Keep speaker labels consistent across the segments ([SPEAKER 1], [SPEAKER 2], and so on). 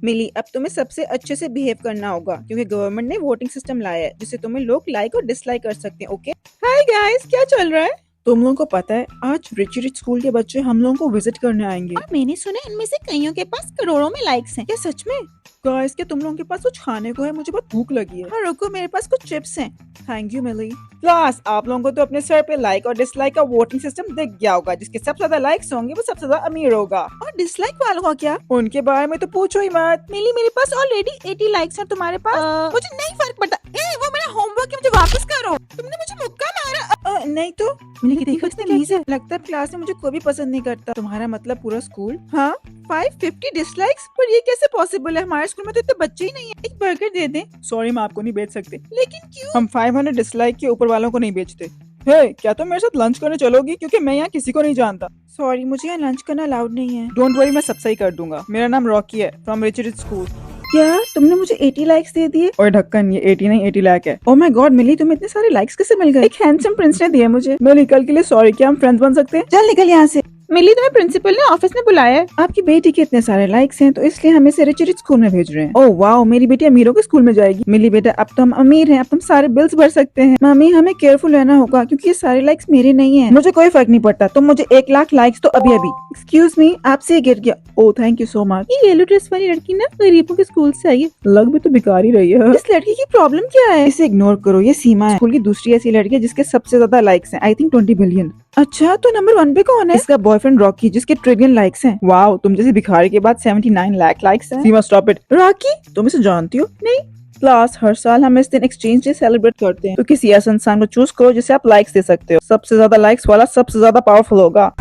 [SPEAKER 1] मिली, अब तुम्हें सबसे अच्छे से बिहेव करना होगा क्योंकि गवर्नमेंट ने वोटिंग सिस्टम लाया है जिससे तुम्हें लोग लाइक और डिसलाइक कर सकते हैं। ओके हाय गाइस, क्या चल रहा है? तुम लोगों को पता है आज रिच रिच स्कूल के बच्चे हम लोगों को विजिट करने आएंगे और मैंने सुना इनमें से कईयों के पास करोड़ों में लाइक्स हैं। क्या सच में? गाइस, क्या तुम लोगों के पास कुछ खाने को है? मुझे बहुत भूख लगी है। हाँ रुको, मेरे पास कुछ चिप्स हैं। Thank you milli. क्लास, आप लोगों को तो अपने सर पे लाइक और डिसलाइक का वोटिंग सिस्टम दिख गया होगा। जिसके सबसे ज्यादा लाइक्स होंगे वो सबसे ज्यादा अमीर होगा। और डिसलाइक वालों का क्या? उनके बारे में तो पूछो ही मत। मिली, मेरे पास ऑलरेडी 80 लाइक्स हैं, तुम्हारे पास? मुझे नहीं फर्क पड़ता। वो मेरा होमवर्क है, मुझे वापस करो। तुमने मुझे मुक्का मारा। नहीं तो मिली की देखो कितनी मीज़ है। लगता है क्लास में मुझे कोई भी पसंद नहीं करता। तुम्हारा मतलब पूरा स्कूल? हाँ, 550 डिसलाइक्स, पर ये कैसे पॉसिबल है? हमारे स्कूल में तो इतने बच्चे ही नहीं है। एक बर्गर दे दें। सॉरी, हम आपको नहीं बेच सकते। लेकिन क्यों? हम 500 डिसलाइक के ऊपर वालों को नहीं बेचते। हे, क्या तुम मेरे साथ लंच करने चलोगी? क्योंकि मैं यहाँ किसी को नहीं जानता। सॉरी, मुझे यहाँ लंच करना अलाउड नहीं है। डोंट वरी, मैं सब सही कर दूंगा। मेरा नाम रॉकी है, फ्रॉम रिच रिच स्कूल। क्या तुमने मुझे 80 लाइक्स दे दिए? और ढक्कन, ये 80 नहीं 80 लाख है। ओह माय गॉड मिली, तुम्हें इतने सारे लाइक्स कैसे मिल गए? एक हैंडसम प्रिंस ने दिए मुझे। मिली, कल के लिए सॉरी, क्या हम फ्रेंड्स बन सकते हैं? चल निकल यहाँ से। मिली, तुम्हें प्रिंसिपल ने ऑफिस में बुलाया है। आपकी बेटी के इतने सारे लाइक्स हैं तो इसलिए हमें इसे रिच रिच स्कूल में भेज रहे हैं। ओह वाओ, मेरी बेटी अमीरों के स्कूल में जाएगी। मिली बेटा, अब तो हम अमीर हैं, अब तुम सारे बिल्स भर सकते हैं। मम्मी, हमें केयरफुल रहना होगा क्योंकि ये सारे लाइक्स मेरे नहीं है। मुझे कोई फर्क नहीं पड़ता, तुम मुझे 1 लाख लाइक्स तो अभी अभी। एक्सक्यूज मी, आपसे ये गिर गया। Oh thank you so much. ये येलो ड्रेस वाली लड़की ना गरीबों के स्कूल से आई है। लग भी तो भिखारी रही है। इस लड़की की प्रॉब्लम क्या है? इसे इग्नोर करो, ये सीमा है, स्कूल की दूसरी ऐसी लड़की है जिसके सबसे ज्यादा लाइक्स हैं। I think 20 billion. अच्छा, तो नंबर 1 पे कौन है? इसका बॉयफ्रेंड रॉकी, जिसके ट्रिलियन लाइक्स हैं। वाओ, तुम जैसी भिखारी के बाद 79 लाख लाइक्स हैं। सीमा स्टॉप इट। रॉकी, तुम इसे जानती हो? नहीं। क्लास, हर साल हम इस दिन एक्सचेंज डे सेलिब्रेट करते हैं, तो किसी ऐसे इंसान को चूज करो जिसे आप लाइक्स दे सकते हो। सबसे ज्यादा लाइक्स वाला सबसे ज्यादा पावरफुल होगा।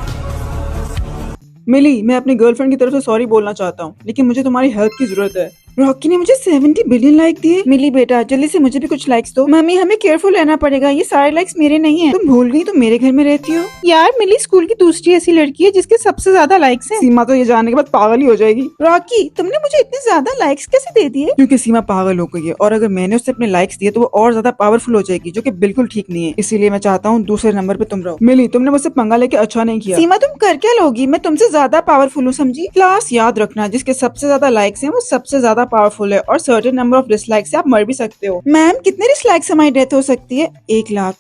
[SPEAKER 1] मिली, मैं अपनी गर्लफ्रेंड की तरफ से सॉरी बोलना चाहता हूँ, लेकिन मुझे तुम्हारी हेल्प की जरूरत है। रॉकी ने मुझे 70 बिलियन लाइक दिए। मिली बेटा, जल्दी से मुझे भी कुछ लाइक्स दो। मम्मी, हमें केयरफुल रहना पड़ेगा, ये सारे लाइक्स मेरे नहीं हैं। तुम भूल गई तुम मेरे घर में रहती हो। यार, मिली स्कूल की दूसरी ऐसी लड़की है जिसके सबसे ज्यादा लाइक्स हैं। सीमा तो ये जानने के बाद पागल ही हो जाएगी। रॉकी, तुमने मुझे इतने ज्यादा लाइक्स कैसे दे दिए? क्योंकि सीमा पागल हो गई है और अगर मैंने उससे अपने लाइक्स दिए तो वो और ज्यादा पावरफुल हो जाएगी, जो कि बिल्कुल ठीक नहीं है। इसीलिए मैं चाहता हूँ दूसरे नंबर पे तुम रहो। मिली, तुमने मुझसे पंगा लेके अच्छा नहीं किया। सीमा, तुम कर क्या लोगी? मैं तुमसे ज्यादा पावरफुल हूँ, समझी? क्लास, याद रखना, जिसके सबसे ज्यादा लाइक्स हैं वो सबसे ज्यादा पावरफुल है और सर्टेन नंबर ऑफ डिसलाइक से आप मर भी सकते हो। मैम, कितने डिसलाइक से हमारी डेथ हो सकती है? 1 लाख।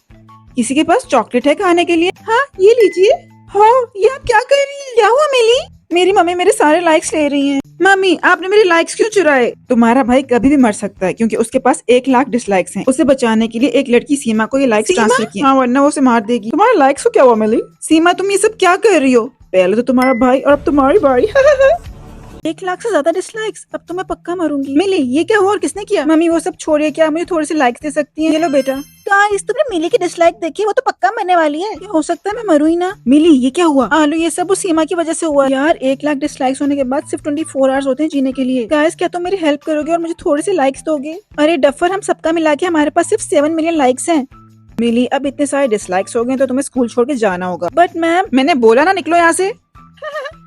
[SPEAKER 1] किसी के पास चॉकलेट है खाने के लिए? हाँ, ये लीजिए। हाँ, ये आप क्या कर रही हैं? क्या हुआ मिली? मेरी मम्मी मेरे सारे लाइक्स ले रही हैं। मम्मी, आपने मेरे लाइक्स क्यों चुराए? तुम्हारा भाई कभी भी मर सकता है क्योंकि उसके पास 1 लाख डिसलाइक्स हैं। उसे बचाने के लिए एक लड़की सीमा को ये लाइक्स ट्रांसफर किए। हाँ, वरना वो उसे मार देगी। तुम्हारे लाइक्स को क्या हुआ मिली? सीमा, तुम ये सब क्या कर रही हो? पहले तो तुम्हारा भाई और अब तुम्हारी बारी। 1 लाख से ज्यादा डिसलाइक्स, अब तो मैं पक्का मरूंगी। मिली, ये क्या हुआ और किसने किया? मम्मी, वो सब छोड़िए, क्या मुझे थोड़े से लाइक्स दे सकती हैं? ये लो बेटा। गाइस, तुमने मिली की डिसलाइक देखी? वो तो पक्का मरने वाली है। ये हो सकता है मैं मरूं ही ना। मिली, ये क्या हुआ? आलू, ये सब वो सीमा की वजह से हुआ। यार, 1 लाख डिसलाइक्स होने के बाद सिर्फ 24 आवर्स होते हैं जीने के लिए। गाइस, क्या तुम मेरी हेल्प करोगे और मुझे थोड़े से लाइक्स दोगे? अरे डफर, हम सबका मिला के हमारे पास सिर्फ 7 मिलियन लाइक्स हैं। मिली, अब इतने सारे डिसलाइक्स हो गए तो तुम्हें स्कूल छोड़ के जाना होगा। बट मैम, मैंने बोला ना, निकलो यहाँ से।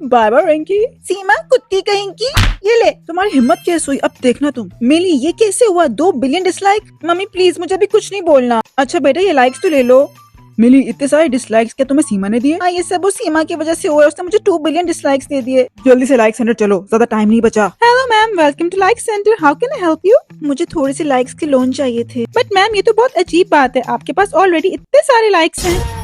[SPEAKER 1] Bye bye Rinky. सीमा, कुत्ती कहेंगी। ये ले, तुम्हारी हिम्मत कैसे हुई? अब देखना तुम। मिली, ये कैसे हुआ? 2 बिलियन डिसलाइक। मम्मी प्लीज, मुझे अभी कुछ नहीं बोलना। अच्छा बेटा, ये लाइक्स तो ले लो। मिली, इतने सारे डिसलाइक्स क्या तुम्हें सीमा ने दिए? हाँ, ये सब वो सीमा की वजह से हुआ है, उसने मुझे 2 बिलियन डिसलाइक्स दे दिए। जल्दी से लाइक सेंटर चलो, ज्यादा टाइम नहीं बचा। Hello ma'am, welcome to like centre, how can I help you? मुझे थोड़े से लाइक्स के लोन चाहिए थे। बट मैम, ये तो बहुत अजीब बात है, आपके पास ऑलरेडी इतने सारे लाइक्स हैं।